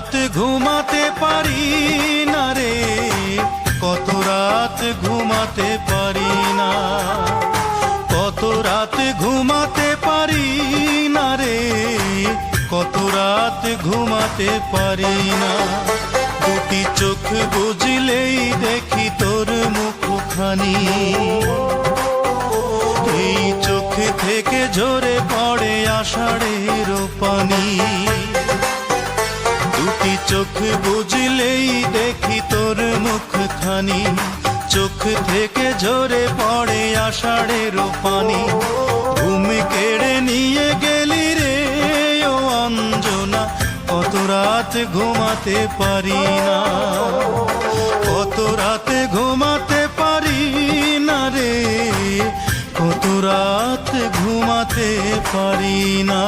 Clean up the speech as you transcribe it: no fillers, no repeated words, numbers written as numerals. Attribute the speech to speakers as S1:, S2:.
S1: রাত ঘুমাতে পারি না রে, কত রাত ঘুমাতে পারি না, কত রাত ঘুমাতে পারি না রে, কত রাত ঘুমাতে পারি না। দুটি চোখ বুঝলেই দেখি তোর মুখখানি, এই চোখ থেকে ঝরে পড়ে আষাঢ়ের পানি। দুটি চোখ বুঝলেই দেখি তোর মুখখানি, চোখ থেকে ঝরে পড়ে আষাঢ়ের পানি। ঘুম কেড়ে নিয়ে গেলি রে ও অঞ্জনা, কত রাত ঘুমাতে পারি না, কত রাত ঘুমাতে পারি না রে, কত রাত ঘুমাতে পারি না।